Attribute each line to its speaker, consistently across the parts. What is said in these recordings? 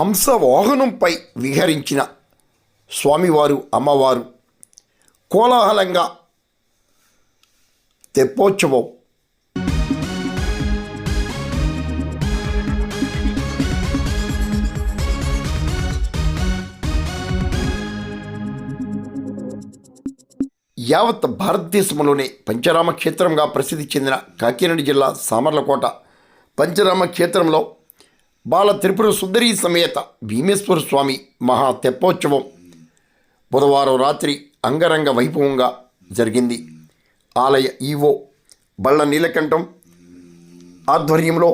Speaker 1: హంసవాహనంపై విహరించిన స్వామివారు అమ్మవారు కోలాహలంగా తెప్పోత్సవం యావత్ భారతదేశంలోనే పంచరామ క్షేత్రంగా ప్రసిద్ధి చెందిన కాకినాడ జిల్లా సామర్లకోట పంచరామ క్షేత్రంలో బాల త్రిపుర సుందరి సమేత భీమేశ్వర స్వామి మహా తెప్పోత్సవం బుధవారం రాత్రి అంగరంగ వైభవంగా జరిగింది. ఆలయ ఈవో బళ్ళ నీలకంఠం ఆధ్వర్యంలో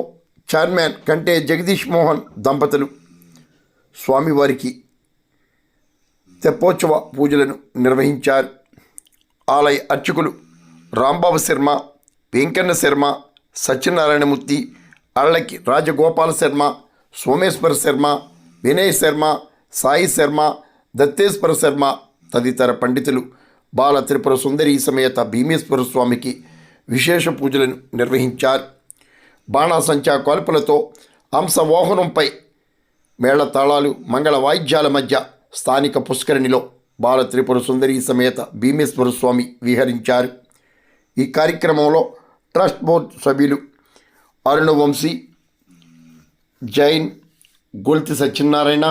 Speaker 1: చైర్మన్ కంటే జగదీష్ మోహన్ దంపతులు స్వామివారికి తెప్పోత్సవ పూజలను నిర్వహించారు. ఆలయ అర్చకులు రాంబాబు శర్మ, వెంకన్న శర్మ, సత్యనారాయణమూర్తి, అళ్ళకి రాజగోపాల శర్మ, సోమేశ్వర శర్మ, వినయ్ శర్మ, సాయి శర్మ, దత్తేశ్వర శర్మ తదితర పండితులు బాల త్రిపుర సుందరి సమేత భీమేశ్వర స్వామికి విశేష పూజలను నిర్వహించారు. బాణాసంచా కాల్పులతో హంసవాహనంపై మేళతాళాలు, మంగళ వాయిద్యాల మధ్య స్థానిక పుష్కరిణిలో బాల త్రిపుర సుందరి సమేత భీమేశ్వర స్వామి విహరించారు. ఈ కార్యక్రమంలో ట్రస్ట్ బోర్డు సభ్యులు అరుణవంశీ, జైన్, గొల్తి సత్యనారాయణ,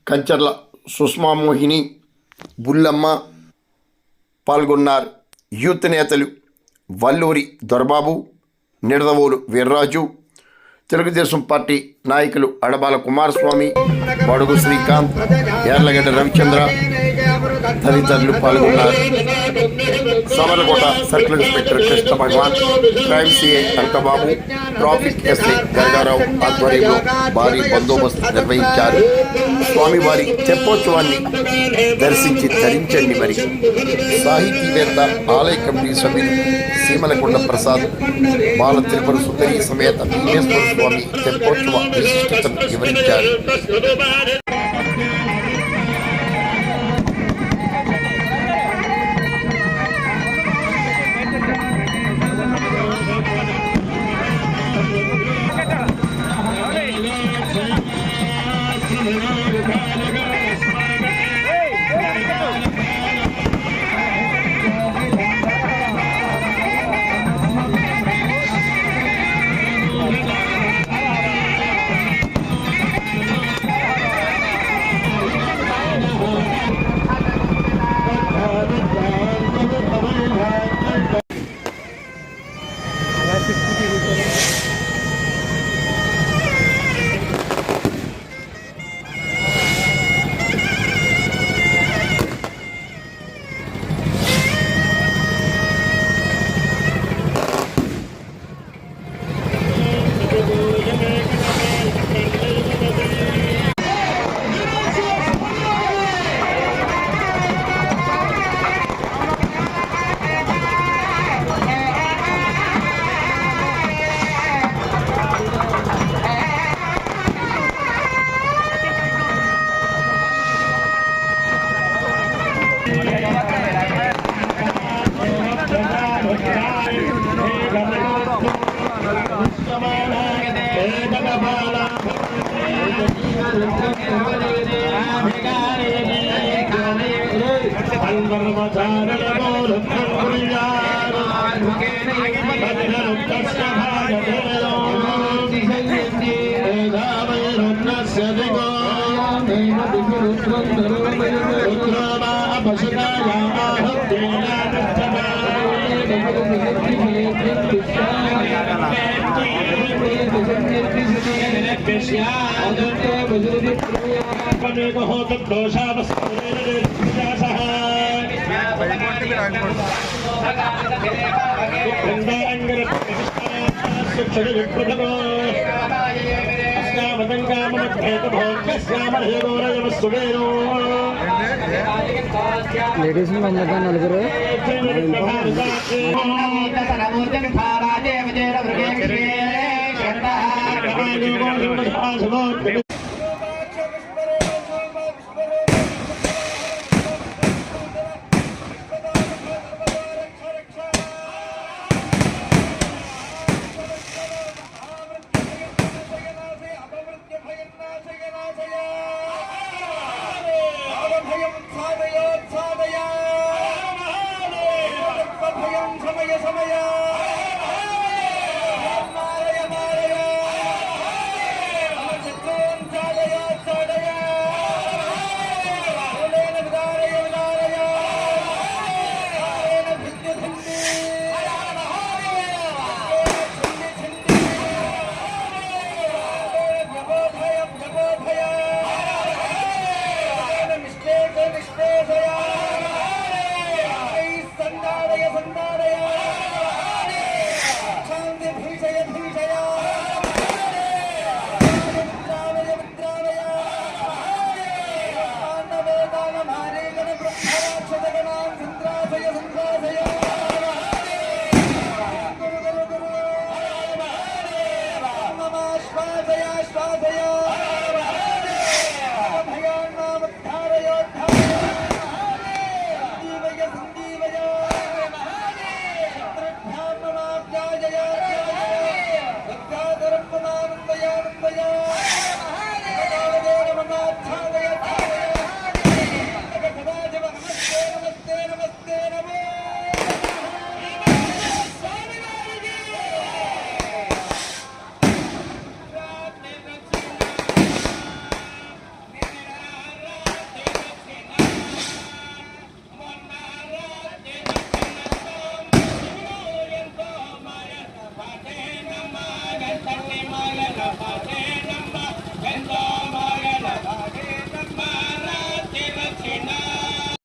Speaker 1: కంచర్ల సుష్మామోహిని, బుల్లమ్మ పాల్గొన్నారు. యూత్ నేతలు వల్లూరి దొరబాబు, నిడదవోలు వీర్రాజు, తెలుగుదేశం పార్టీ నాయకులు అడబాల కుమారస్వామి, బడుగు శ్రీకాంత్, యార్లగడ్డ రవిచంద్ర తదితరులు పాల్గొన్నారు. Samarakota circle inspector Krishna Bhagavan, crime CI Ankababu, traffic SI Gangarao ఆధ్వర్యంలో భారీ బందోబస్తు నిర్వహించారు. స్వామివారి తెప్పోత్సవాన్ని దర్శించి ధరించండి. మరి సాహితీవేత్త, ఆలయ కమిటీ సభ్యులు సీమలకొండ ప్రసాద్ బాల త్రిపుర సుందరి సమేత భీమేశ్వర స్వామి తెప్పోత్సవ విశిష్టతను వివరించారు.
Speaker 2: లేడీస్ నలుగురు
Speaker 3: నాశయ నాశయ భయం సాధయ సాధయ భయం సమయ సమయ